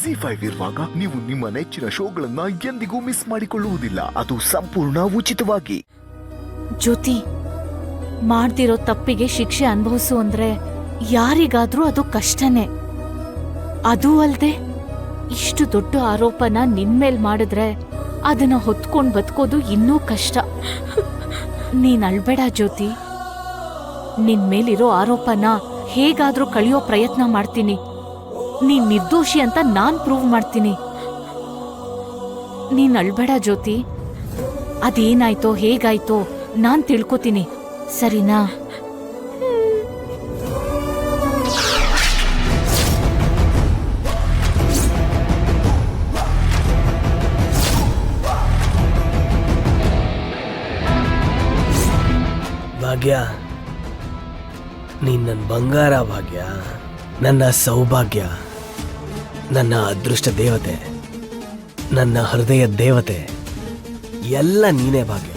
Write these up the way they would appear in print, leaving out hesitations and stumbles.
ಜಿ5 ಇರುವಾಗ ನೀವು ನಿಮ್ಮ ನೆಚ್ಚಿನ ಶೋಗಳನ್ನ ಎಂದಿಗೂ ಮಿಸ್ ಮಾಡಿಕೊಳ್ಳುವುದಿಲ್ಲ. ಅದು ಸಂಪೂರ್ಣ ಉಚಿತವಾಗಿ. ಜ್ಯೋತಿ, ಮಾಡ್ದಿರೋ ತಪ್ಪಿಗೆ ಶಿಕ್ಷೆ ಅನುಭವಿಸು ಅಂದ್ರೆ ಯಾರಿಗಾದ್ರೂ ಅದು ಕಷ್ಟನೇ. ಅದೂ ಅಲ್ದೆ ಇಷ್ಟು ದೊಡ್ಡ ಆರೋಪನ ನಿನ್ಮೇಲ್ ಮಾಡಿದ್ರೆ ಅದನ್ನ ಹೊತ್ಕೊಂಡ್ ಬದುಕೋದು ಇನ್ನೂ ಕಷ್ಟ. ನೀನ್ ಅಳ್ಬೇಡ ಜ್ಯೋತಿ. ನಿನ್ ಮೇಲಿರೋ ಆರೋಪನ ಹೇಗಾದ್ರೂ ಕಳಿಯೋ ಪ್ರಯತ್ನ ಮಾಡ್ತೀನಿ. ನೀನ್ ನಿರ್ದೋಷಿ ಅಂತ ನಾನ್ ಪ್ರೂವ್ ಮಾಡ್ತೀನಿ. ನೀನ್ ಅಳ್ಬೇಡ ಜ್ಯೋತಿ. ಅದೇನಾಯ್ತೋ ಹೇಗಾಯ್ತೋ ನಾನ್ ತಿಳ್ಕೊತೀನಿ, ಸರಿನಾ? ಭಾಗ್ಯ, ನೀನ್ ನನ್ನ ಬಂಗಾರ ಭಾಗ್ಯ, ನನ್ನ ಸೌಭಾಗ್ಯ, ನನ್ನ ಅದೃಷ್ಟ ದೇವತೆ, ನನ್ನ ಹೃದಯ ದೇವತೆ. ಎಲ್ಲ ನೀನೇ ಭಾಗ್ಯ,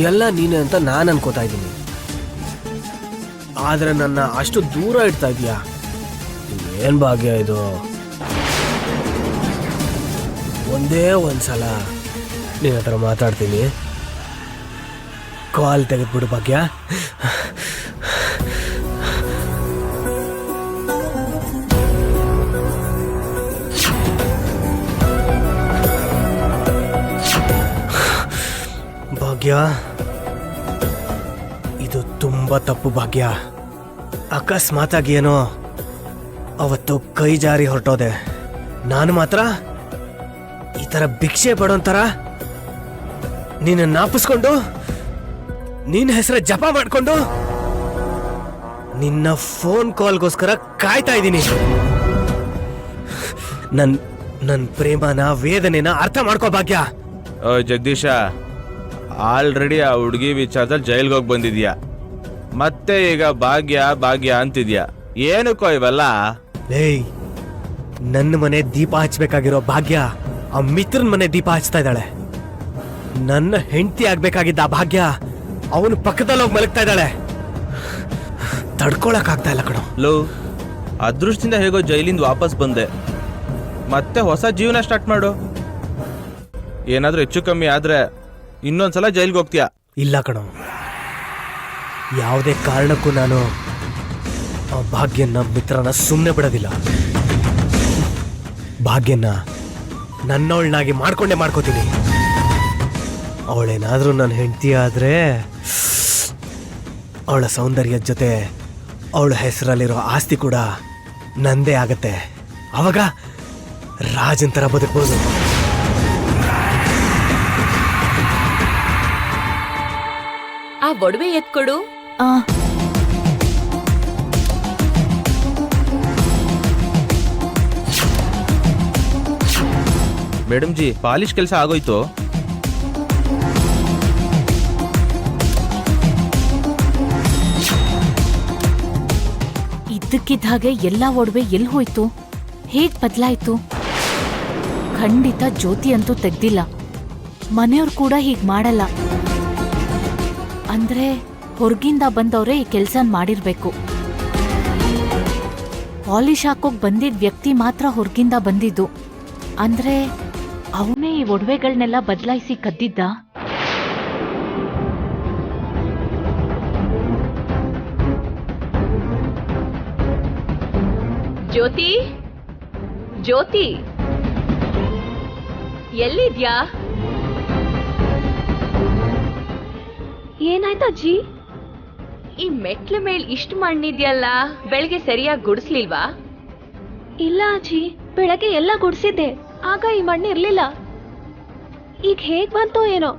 ಎಲ್ಲ ನೀನೇ ಅಂತ ನಾನು ಅನ್ಕೋತಾ ಇದ್ದೀನಿ. ಆದ್ರೆ ನನ್ನ ಅಷ್ಟು ದೂರ ಇಡ್ತಾ ಇದೀಯಾ. ಏನ್ ಭಾಗ್ಯ ಇದು? ಒಂದೇ ಒಂದ್ಸಲ ನಿನ್ನ ಹತ್ರ ಮಾತಾಡ್ತೀನಿ, ಕಾಲ್ ತೆಗೆದ್ಬಿಡು ಭಾಗ್ಯ. ಭಾಗ್ಯ, ಇದು ತುಂಬಾ ತಪ್ಪು ಭಾಗ್ಯ. ಅಕಸ್ಮಾತಾಗಿ ಏನೋ ಅವತ್ತು ಕೈ ಜಾರಿ ಹೊರಟೋದೆ. ನಾನು ಮಾತ್ರ ಈ ತರ ಭಿಕ್ಷೆ ಪಡೋಂತರ ನಿನ್ನ ನಾಪಿಸ್ಕೊಂಡು ನಿನ್ನ ಹೆಸರ ಜಪ ಮಾಡ್ಕೊಂಡು ನಿನ್ನ ಫೋನ್ ಕಾಲ್ಗೋಸ್ಕರ ಕಾಯ್ತಾ ಇದ್ದೀನಿ. ನನ್ ಪ್ರೇಮನ ವೇದನೆನ ಅರ್ಥ ಮಾಡ್ಕೋ ಭಾಗ್ಯ. ಜಗದೀಶ, ಆಲ್ರೆಡಿ ಆ ಹುಡುಗಿ ವಿಚಾರದಲ್ಲಿ ಜೈಲ್ಗೆ ಹೋಗಿ ಬಂದಿದ್ಯಾ, ಮತ್ತೆ ಈಗ ಭಾಗ್ಯ ಭಾಗ್ಯ ಅಂತಿದ್ಯಾ. ಏನಕ್ಕೋ ಇವೆಲ್ಲ? ಏಯ್, ನನ್ನ ಮನೆ ದೀಪ ಹಚ್ಬೇಕಾಗಿರೋ ಭಾಗ್ಯ ಆ ಮಿತ್ರನ ಮನೆ ದೀಪ ಹಚ್ತಾ ಇದ್ದಾಳೆ. ನನ್ನ ಹೆಂಡತಿ ಆಗ್ಬೇಕಾಗಿದ್ದ ಆ ಭಾಗ್ಯ ಅವನು ಪಕ್ಕದಲ್ಲಿ ಹೋಗಿ ಮಲಗ್ತಾ ಇದ್ದಾಳೆ. ತಡ್ಕೊಳಕ್ ಆಗ್ತಾ ಇಲ್ಲ ಕಣೋ. ಲೋ, ಅದೃಷ್ಟದಿಂದ ಹೇಗೋ ಜೈಲಿಂದ ವಾಪಸ್ ಬಂದೆ, ಮತ್ತೆ ಹೊಸ ಜೀವನ ಸ್ಟಾರ್ಟ್ ಮಾಡು. ಏನಾದ್ರೂ ಹೆಚ್ಚು ಕಮ್ಮಿ ಆದ್ರೆ ಇನ್ನೊಂದ್ಸಲ ಜೈಲ್ಗೆ ಹೋಗ್ತೀಯಾ? ಇಲ್ಲ ಕಣೋ, ಯಾವುದೇ ಕಾರಣಕ್ಕೂ ನಾನು ಆ ಭಾಗ್ಯನ ಮಿತ್ರನ ಸುಮ್ಮನೆ ಬಿಡೋದಿಲ್ಲ. ಭಾಗ್ಯನ ನನ್ನವಳನ್ನಾಗಿ ಮಾಡ್ಕೋತೀನಿ. ಅವಳೇನಾದ್ರೂ ನನ್ನ ಹೆಂಡತಿ ಆದ್ರೆ ಅವಳ ಸೌಂದರ್ಯದ ಜೊತೆ ಅವಳ ಹೆಸರಲ್ಲಿರೋ ಆಸ್ತಿ ಕೂಡ ನಂದೇ ಆಗತ್ತೆ. ಅವಾಗ ರಾಜನ್ ತರ ಬದುಕ್ಬೋದು. ಆ ಒಡವೆ ಎತ್ಕೊಡು. ಮೇಡಮ್ ಜಿ, ಪಾಲಿಶ್ ಕೆಲಸ ಆಗೋಯ್ತು. ಇದ್ದಕ್ಕಿದ್ದ ಹಾಗೆ ಎಲ್ಲಾ ಒಡವೆ ಎಲ್ಲಿ ಹೋಯ್ತು, ಹೇಗ್ ಬದಲಾಯ್ತು? ಖಂಡಿತ ಜ್ಯೋತಿ ಅಂತೂ ತೆಗ್ದಿಲ್ಲ. ಮನೆಯವ್ರು ಕೂಡ ಹೀಗ್ ಮಾಡಲ್ಲ. ಅಂದ್ರೆ ಹೊರಗಿಂದ ಬಂದವ್ರೆ ಈ ಕೆಲ್ಸನ್ ಮಾಡಿರ್ಬೇಕು. ಪಾಲಿಶ್ ಹಾಕೋಕ್ ಬಂದಿದ್ ವ್ಯಕ್ತಿ ಮಾತ್ರ ಹೊರಗಿಂದ ಬಂದಿದ್ದು. ಅಂದ್ರೆ ಅವನೇ ಈ ಒಡವೆಗಳನ್ನೆಲ್ಲ ಬದಲಾಯಿಸಿ ಕದ್ದಿದ್ದ. ಜ್ಯೋತಿ, ಜ್ಯೋತಿ, ಎಲ್ಲಿದ್ಯಾ? ಏನಾಯ್ತು ಅಜ್ಜಿ? ಈ ಮೆಟ್ಲ ಮೇಲ್ ಇಷ್ಟು ಮಣ್ಣಿದ್ಯಲ್ಲ, ಬೆಳಗ್ಗೆ ಸರಿಯಾಗಿ ಗುಡಿಸ್ಲಿಲ್ವಾ? ಇಲ್ಲ ಅಜ್ಜಿ, ಬೆಳಗ್ಗೆ ಎಲ್ಲ ಗುಡ್ಸಿದ್ದೆ, ಆಗ ಈ ಮಣ್ಣು ಇರ್ಲಿಲ್ಲ. ಈಗ ಹೇಗ್ ಬಂತೋ ಏನೋ.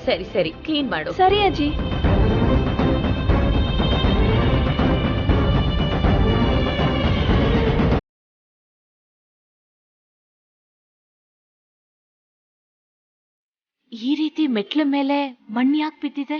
ಸರಿ ಸರಿ, ಕ್ಲೀನ್ ಮಾಡು. ಸರಿ ಅಜ್ಜಿ. ಈ ರೀತಿ ಮೆಟ್ಲ ಮೇಲೆ ಮಣ್ಣು ಯಾಕೆ ಬಿದ್ದಿದೆ?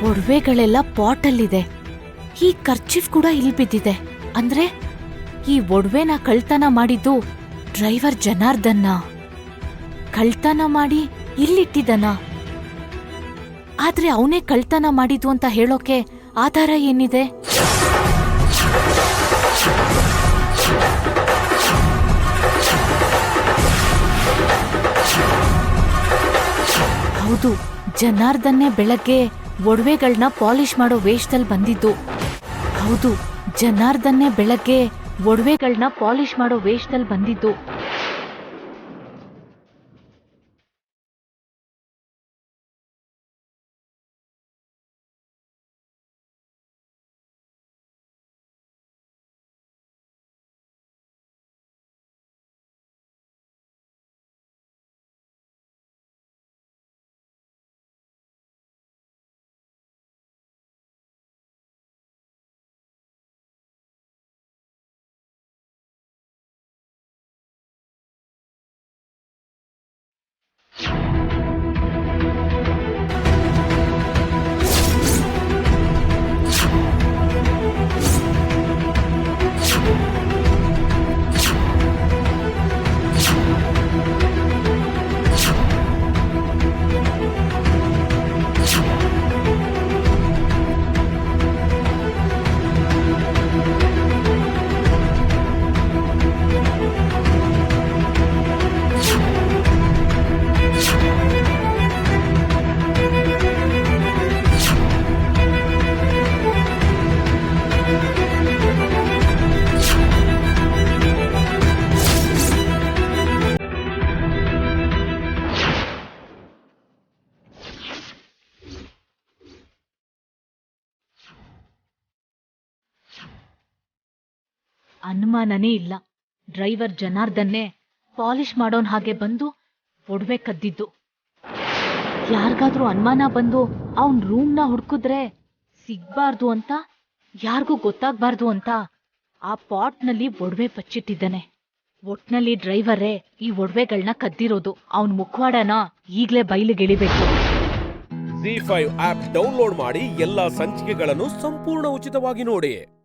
ಒಡವೆಗಳೆಲ್ಲ ಪಾಟಲ್ಲಿದೆ. ಈ ಕರ್ಚಿಫ್ ಕೂಡ ಇಲ್ಲಿ ಬಿದ್ದಿದೆ. ಅಂದ್ರೆ ಈ ಒಡವೆನ ಕಳ್ತನ ಮಾಡಿದ್ದು ಡ್ರೈವರ್ ಜನಾರ್ದನ್ನ. ಕಳ್ತನ ಮಾಡಿ ಇಲ್ಲಿಟ್ಟಿದನ. ಆದ್ರೆ ಅವನೇ ಕಳ್ತನ ಮಾಡಿದ್ದು ಅಂತ ಹೇಳೋಕೆ ಆಧಾರ ಏನಿದೆ? ಹೌದು, ಜನಾರ್ದನ್ನೇ ಬೆಳಗ್ಗೆ ಒಡವೆಗಳನ್ನ ಪಾಲಿಶ್ ಮಾಡೋ ವೇಷದಲ್ಲಿ ಬಂದಿದ್ದು. ಹೌದು, ಜನಾರ್ದನ್ನೇ ಬೆಳಗ್ಗೆ ಒಡವೆಗಳನ್ನ ಪಾಲಿಶ್ ಮಾಡೋ ವೇಷದಲ್ಲಿ ಬಂದಿದ್ದು. ಅನುಮಾನನೇ ಇಲ್ಲ, ಡ್ರೈವರ್ ಜನಾರ್ದನ್ನೇ ಪಾಲಿಶ್ ಮಾಡೋನ್ ಹಾಗೆ ಬಂದು ಒಡವೆ ಕದ್ದಿದ್ದು. ಯಾರಿಗಾದ್ರೂ ಅನುಮಾನ ಬಂದು ಅವನ್ ರೂಮ್ನ ಹುಡ್ಕಿದ್ರೆ ಸಿಗ್ಬಾರ್ದು ಅಂತ, ಯಾರಿಗೂ ಗೊತ್ತಾಗ್ಬಾರ್ದು ಅಂತ ಆ ಪಾಟ್ನಲ್ಲಿ ಒಡವೆ ಬಚ್ಚಿಟ್ಟಿದ್ದಾನೆ. ಒಟ್ನಲ್ಲಿ ಡ್ರೈವರೇ ಈ ಒಡವೆಗಳನ್ನ ಕದ್ದಿರೋದು. ಅವನ್ ಮುಖವಾಡನ ಈಗ್ಲೇ ಬಯಲಿಗೆಳಿಬೇಕು. ZEE5 ಆಪ್ ಡೌನ್ಲೋಡ್ ಮಾಡಿ ಎಲ್ಲಾ ಸಂಚಿಕೆಗಳನ್ನು ಸಂಪೂರ್ಣ ಉಚಿತವಾಗಿ ನೋಡಿ.